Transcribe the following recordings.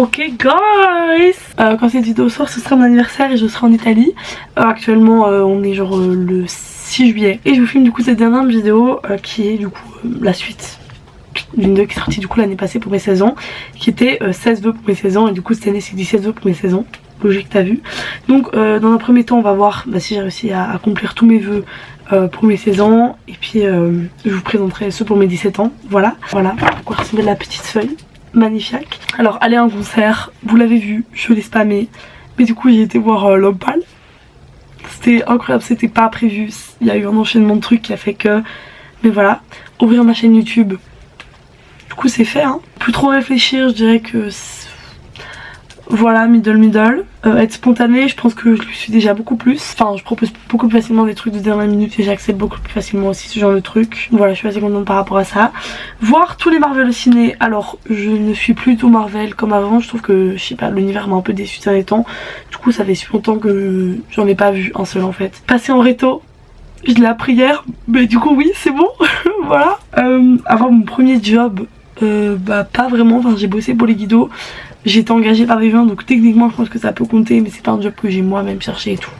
Ok guys, quand cette vidéo sort ce sera mon anniversaire et je serai en Italie. Actuellement on est genre le 6 juillet et je vous filme du coup cette dernière vidéo qui est du coup la suite d'une vidéo qui est sortie du coup l'année passée pour mes 16 ans, qui était 16 vœux pour mes 16 ans, et du coup cette année c'est 17 vœux pour mes 16 ans, logique t'as vu. Donc dans un premier temps on va voir si j'ai réussi à accomplir tous mes vœux pour mes 16 ans, et puis je vous présenterai ceux pour mes 17 ans. Voilà à quoi ressemble la petite feuille magnifique. Alors aller à un concert, vous l'avez vu, je l'ai spammé, mais du coup j'ai été voir L'Homme Pâle. C'était incroyable, c'était pas prévu, il y a eu un enchaînement de trucs qui a fait que... Mais voilà, ouvrir ma chaîne YouTube, du coup c'est fait hein. Plus trop réfléchir, je dirais que... Voilà, middle. Être spontanée, je pense que je le suis déjà beaucoup plus. Enfin, je propose beaucoup plus facilement des trucs de dernière minute et j'accepte beaucoup plus facilement aussi ce genre de trucs. Voilà, je suis assez contente par rapport à ça. Voir tous les Marvel au ciné. Alors, je ne suis plus tout Marvel comme avant. Je trouve que, je sais pas, l'univers m'a un peu déçu ces derniers temps. Du coup, ça fait si longtemps que j'en ai pas vu un seul en fait. Passer en réto, je l'ai appris hier. Mais du coup, oui, c'est bon. Voilà. Avoir mon premier job, bah pas vraiment. Enfin, j'ai bossé pour les guidos. J'ai été engagée par des gens, donc techniquement je pense que ça peut compter, mais c'est pas un job que j'ai moi-même cherché et tout.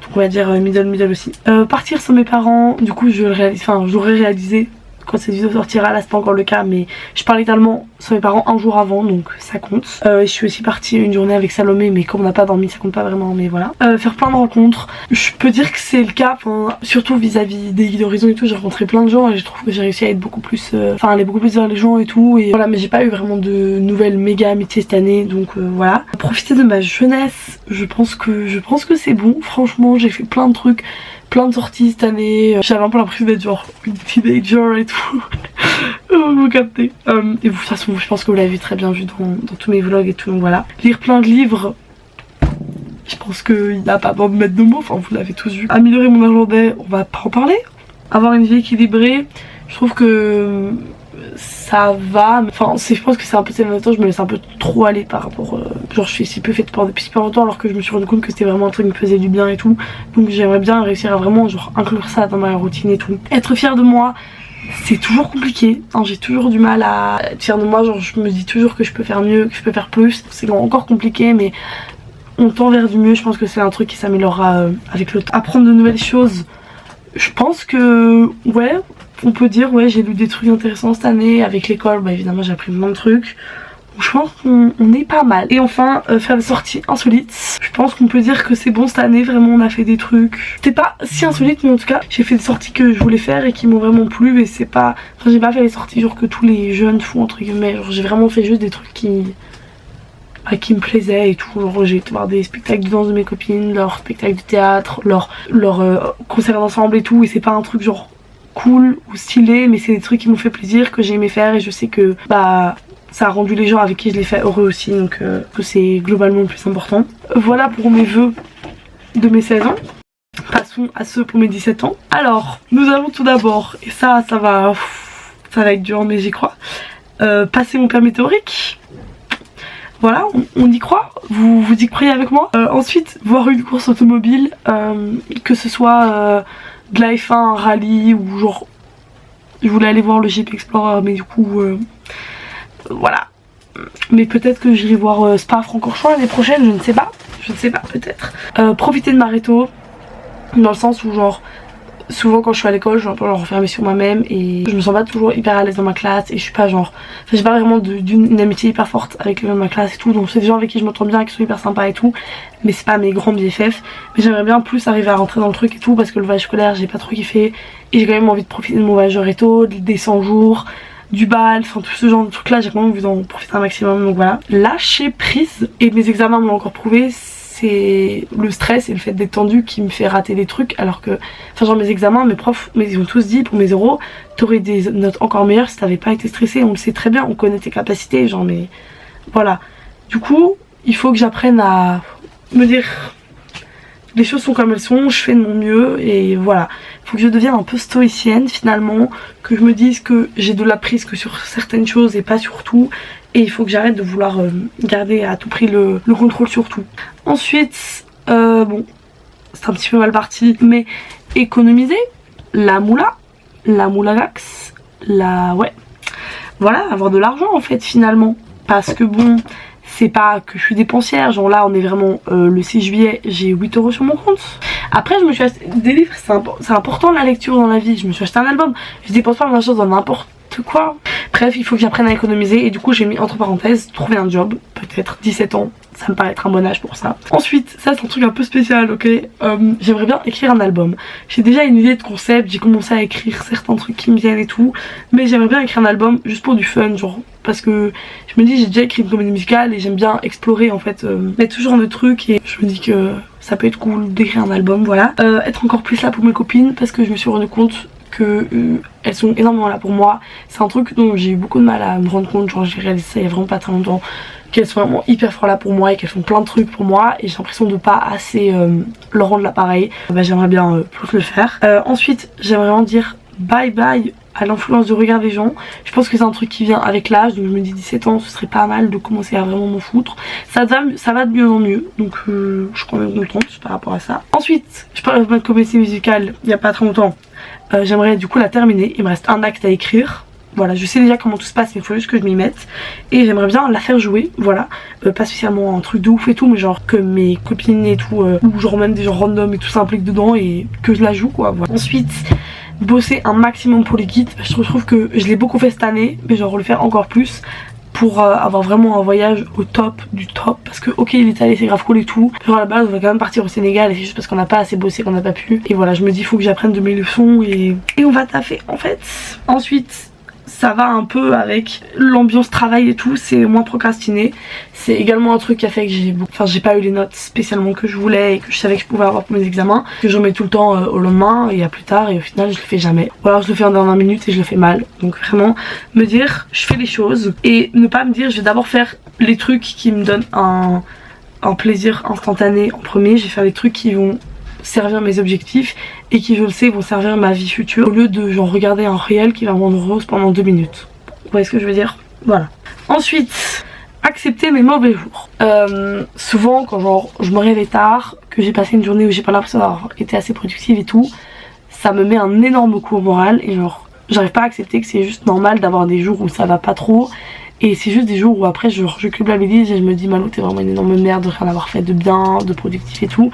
Donc on va dire middle aussi. Partir sans mes parents, du coup je le réalise, enfin j'aurais réalisé quand cette vidéo sortira, là c'est pas encore le cas, mais je pars littéralement sans mes parents un jour avant, donc ça compte. Je suis aussi partie une journée avec Salomé, mais comme on n'a pas dormi ça compte pas vraiment, mais voilà. Faire plein de rencontres, je peux dire que c'est le cas, surtout vis-à-vis des guides d'horizon et tout, j'ai rencontré plein de gens et je trouve que j'ai réussi à être beaucoup plus, aller beaucoup plus vers les gens et tout, et voilà, mais j'ai pas eu vraiment de nouvelles méga amitiés cette année, donc voilà. Profiter de ma jeunesse, je pense que c'est bon, franchement j'ai fait plein de trucs, plein de sorties cette année, j'avais un peu l'impression d'être genre une teenager et tout. Vous captez. Et de toute façon je pense que vous l'avez très bien vu dans tous mes vlogs et tout, donc voilà. Lire plein de livres, je pense qu'il n'y a pas besoin de mettre de mots, enfin vous l'avez tous vu. Améliorer mon irlandais, on va pas en parler. Avoir une vie équilibrée, je trouve que ça va, enfin je pense que c'est un peu ces derniers temps, je me laisse un peu trop aller par rapport genre je suis si peu fait de sport depuis super longtemps, alors que je me suis rendu compte que c'était vraiment un truc qui me faisait du bien et tout, donc j'aimerais bien réussir à vraiment genre inclure ça dans ma routine et tout. Être fière de moi, c'est toujours compliqué, hein, j'ai toujours du mal à être fière de moi, genre je me dis toujours que je peux faire mieux, que je peux faire plus, c'est encore compliqué, mais on tend vers du mieux. Je pense que c'est un truc qui s'améliorera avec le temps. Apprendre de nouvelles choses, je pense que ouais, on peut dire ouais, j'ai lu des trucs intéressants cette année. Avec l'école, bah évidemment j'ai appris plein de trucs. Je pense qu'on est pas mal. Et enfin, faire des sorties insolites. Je pense qu'on peut dire que c'est bon cette année, vraiment on a fait des trucs. C'était pas si insolite, mais en tout cas j'ai fait des sorties que je voulais faire et qui m'ont vraiment plu. Et c'est pas... Enfin j'ai pas fait les sorties genre que tous les jeunes font entre guillemets. Genre j'ai vraiment fait juste des trucs qui me plaisaient et tout. Genre j'ai été voir des spectacles de danse de mes copines, leurs spectacles de théâtre, leurs concerts d'ensemble et tout. Et c'est pas un truc genre cool ou stylé, mais c'est des trucs qui m'ont fait plaisir, que j'ai aimé faire, et je sais que bah ça a rendu les gens avec qui je l'ai fait heureux aussi, donc que c'est globalement le plus important. Voilà pour mes vœux de mes 16 ans. Passons à ceux pour mes 17 ans. Alors nous avons tout d'abord, et ça va être dur mais j'y crois, passer mon permis théorique. Voilà, on y croit, vous y croyez avec moi. Ensuite, voir une course automobile, que ce soit de la F1, un rallye, ou genre je voulais aller voir le Jeep Explorer, mais du coup voilà. Mais peut-être que j'irai voir Spa-Francorchamps l'année prochaine, je ne sais pas peut-être. Profiter de ma réto, dans le sens où genre souvent quand je suis à l'école je suis un peu genre renfermée sur moi-même et je me sens pas toujours hyper à l'aise dans ma classe, et je suis pas genre, enfin j'ai pas vraiment d'une amitié hyper forte avec les gens de ma classe et tout, donc c'est des gens avec qui je m'entends bien, qui sont hyper sympas et tout, mais c'est pas mes grands BFF. Mais j'aimerais bien plus arriver à rentrer dans le truc et tout, parce que le voyage scolaire j'ai pas trop kiffé, et j'ai quand même envie de profiter de mon voyage de réto, des 100 jours, du bal, enfin tout ce genre de trucs là, j'ai quand même envie d'en profiter un maximum, donc voilà. Lâcher prise, et mes examens me l'ont encore prouvé, c'est le stress et le fait d'être tendu qui me fait rater des trucs, alors que, enfin genre mes examens, mes profs, mais ils ont tous dit pour mes euros, t'aurais des notes encore meilleures si t'avais pas été stressé, on le sait très bien, on connaît tes capacités, genre mais voilà. Du coup, il faut que j'apprenne à me dire les choses sont comme elles sont, je fais de mon mieux, et voilà. Faut que je devienne un peu stoïcienne finalement, que je me dise que j'ai de la prise que sur certaines choses et pas sur tout, et il faut que j'arrête de vouloir garder à tout prix le contrôle sur tout. Ensuite, bon, c'est un petit peu mal parti, mais économiser, la moulagax, ouais, voilà, avoir de l'argent en fait finalement, parce que bon, c'est pas que je suis dépensière, genre là on est vraiment le 6 juillet, j'ai 8 € sur mon compte. Après je me suis acheté des livres, c'est important la lecture dans la vie, je me suis acheté un album, je dépense pas ma chose dans n'importe quoi. Bref, il faut que j'apprenne à économiser et du coup j'ai mis entre parenthèses trouver un job, peut-être 17 ans, ça me paraît être un bon âge pour ça. Ensuite, ça c'est un truc un peu spécial, ok, j'aimerais bien écrire un album. J'ai déjà une idée de concept, j'ai commencé à écrire certains trucs qui me viennent et tout, mais j'aimerais bien écrire un album juste pour du fun, genre parce que je me dis j'ai déjà écrit une comédie musicale et j'aime bien explorer en fait, mettre toujours de trucs et je me dis que ça peut être cool d'écrire un album, voilà. Être encore plus là pour mes copines parce que je me suis rendu compte que elles sont énormément là pour moi. C'est un truc dont j'ai eu beaucoup de mal à me rendre compte, genre j'ai réalisé ça il y a vraiment pas très longtemps, qu'elles sont vraiment hyper fortes là pour moi et qu'elles font plein de trucs pour moi et j'ai l'impression de pas assez leur rendre l'appareil. Bah, j'aimerais bien plus le faire. Ensuite j'aimerais en dire bye bye à l'influence du regard des gens. Je pense que c'est un truc qui vient avec l'âge, donc je me dis 17 ans ce serait pas mal de commencer à vraiment m'en foutre. Ça va de mieux en mieux, donc je suis quand même contente par rapport à ça. Ensuite je parle de ma comédie musicale il y a pas très longtemps. J'aimerais du coup la terminer, il me reste un acte à écrire. Voilà, je sais déjà comment tout se passe, mais il faut juste que je m'y mette. Et j'aimerais bien la faire jouer, voilà. Pas spécialement un truc de ouf et tout, mais genre que mes copines et tout, ou genre même des gens random et tout s'impliquent dedans et que je la joue quoi. Voilà. Ensuite, bosser un maximum pour les guides. Je trouve que je l'ai beaucoup fait cette année, mais genre le faire encore plus pour avoir vraiment un voyage au top du top, parce que ok l'Italie c'est grave cool et tout, genre à la base on va quand même partir au Sénégal et c'est juste parce qu'on n'a pas assez bossé qu'on n'a pas pu, et voilà je me dis il faut que j'apprenne de mes leçons et on va taffer en fait. Ensuite ça va un peu avec l'ambiance travail et tout, c'est moins procrastiné. C'est également un truc qui a fait que j'ai pas eu les notes spécialement que je voulais et que je savais que je pouvais avoir pour mes examens, que je remets tout le temps au lendemain et à plus tard, et au final je le fais jamais. Ou alors je le fais en dernière minute et je le fais mal. Donc vraiment me dire je fais les choses et ne pas me dire je vais d'abord faire les trucs qui me donnent un plaisir instantané en premier, je vais faire les trucs qui vont servir mes objectifs et qui je le sais vont servir ma vie future, au lieu de genre regarder un réel qui va me rendre rose pendant 2 minutes. Vous voyez ce que je veux dire? Voilà. Ensuite, accepter mes mauvais jours. Souvent quand genre je me réveille tard, que j'ai passé une journée où j'ai pas l'impression d'avoir été assez productive et tout, ça me met un énorme coup au moral et genre j'arrive pas à accepter que c'est juste normal d'avoir des jours où ça va pas trop. Et c'est juste des jours où après je culpabilise et je me dis Malou t'es vraiment une énorme merde de rien avoir fait de bien, de productif et tout.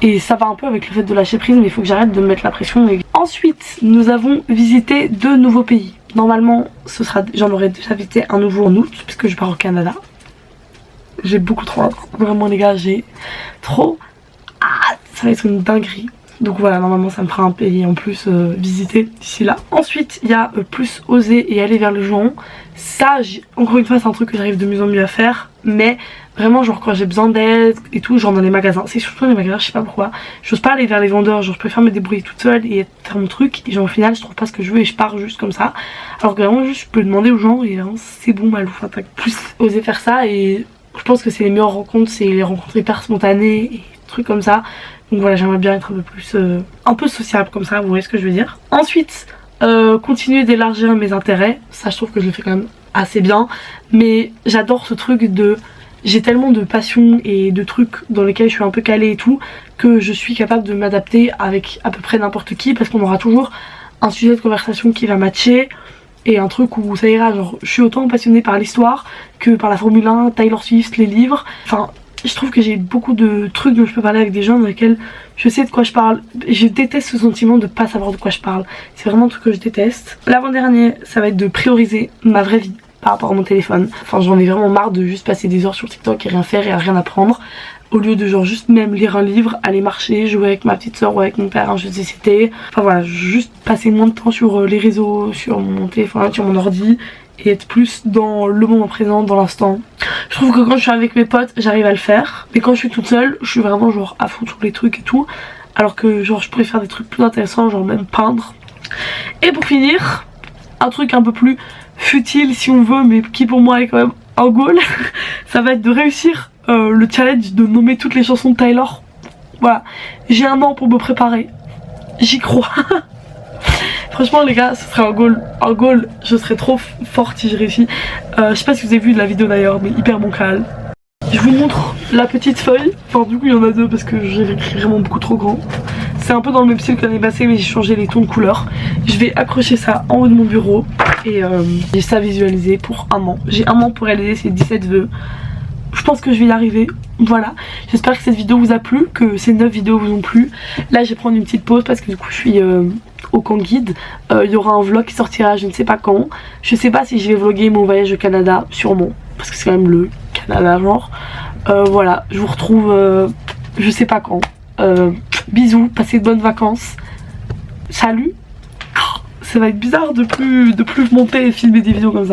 Et ça va un peu avec le fait de lâcher prise, mais il faut que j'arrête de me mettre la pression. Ensuite, nous avons visité 2 nouveaux pays. Normalement, j'en aurais déjà visité un nouveau en août, puisque je pars au Canada. J'ai beaucoup trop hâte. Vraiment les gars, j'ai trop hâte. Ça va être une dinguerie. Donc voilà, normalement ça me fera un pays en plus visiter d'ici là. Ensuite, il y a plus oser et aller vers le jour. Ça, encore une fois, c'est un truc que j'arrive de mieux en mieux à faire. Mais vraiment, genre quand j'ai besoin d'aide et tout, genre dans les magasins. C'est surtout dans les magasins, je sais pas pourquoi. J'ose pas aller vers les vendeurs, genre je préfère me débrouiller toute seule et faire mon truc. Et genre au final, je trouve pas ce que je veux et je pars juste comme ça. Alors que vraiment, juste, je peux demander aux gens et vraiment, c'est bon, Malou. Enfin, t'as plus osé faire ça et je pense que c'est les meilleures rencontres, c'est les rencontres hyper spontanées et trucs comme ça. Donc voilà, j'aimerais bien être un peu sociable comme ça, vous voyez ce que je veux dire. Ensuite, continuer d'élargir mes intérêts. Ça, je trouve que je le fais quand même assez bien. Mais j'adore ce truc de... J'ai tellement de passion et de trucs dans lesquels je suis un peu calée et tout, que je suis capable de m'adapter avec à peu près n'importe qui, parce qu'on aura toujours un sujet de conversation qui va matcher. Et un truc où ça ira, genre je suis autant passionnée par l'histoire que par la Formule 1, Taylor Swift, les livres. Enfin, je trouve que j'ai beaucoup de trucs dont je peux parler avec des gens dans lesquels je sais de quoi je parle. Je déteste ce sentiment de pas savoir de quoi je parle. C'est vraiment un truc que je déteste. L'avant-dernier, ça va être de prioriser ma vraie vie par rapport à mon téléphone. Enfin, j'en ai vraiment marre de juste passer des heures sur TikTok et rien faire et à rien apprendre. Au lieu de genre juste même lire un livre, aller marcher, jouer avec ma petite soeur ou avec mon père un jeu de société. Enfin voilà, juste passer moins de temps sur les réseaux, sur mon téléphone, sur mon ordi et être plus dans le moment présent, dans l'instant. Je trouve que quand je suis avec mes potes, j'arrive à le faire. Mais quand je suis toute seule, je suis vraiment genre à fond sur les trucs et tout. Alors que genre je pourrais faire des trucs plus intéressants, genre même peindre. Et pour finir, un truc un peu plus futile si on veut, mais qui pour moi est quand même un goal, ça va être de réussir le challenge de nommer toutes les chansons de Tyler. Voilà, j'ai un an pour me préparer, j'y crois. Franchement les gars, ce serait un goal, je serais trop forte si je réussis. Je sais pas si vous avez vu de la vidéo d'ailleurs, mais hyper bancal. Je vous montre la petite feuille, enfin du coup il y en a 2 parce que j'ai écrit vraiment beaucoup trop grand. C'est un peu dans le même style que l'année passée, mais j'ai changé les tons de couleur. Je vais accrocher ça en haut de mon bureau et j'ai ça visualisé pour un an. J'ai un an pour réaliser ces 17 vœux. je pense que je vais y arriver. Voilà, j'espère que cette vidéo vous a plu, que ces 9 vidéos vous ont plu. Là je vais prendre une petite pause parce que du coup je suis au camp guide. Il y aura un vlog qui sortira je ne sais pas quand. Je sais pas si je vais vlogger mon voyage au Canada, sûrement, parce que c'est quand même le Canada genre. Voilà, je vous retrouve je sais pas quand. Bisous, passez de bonnes vacances. Salut. Ça va être bizarre de plus monter et filmer des vidéos comme ça.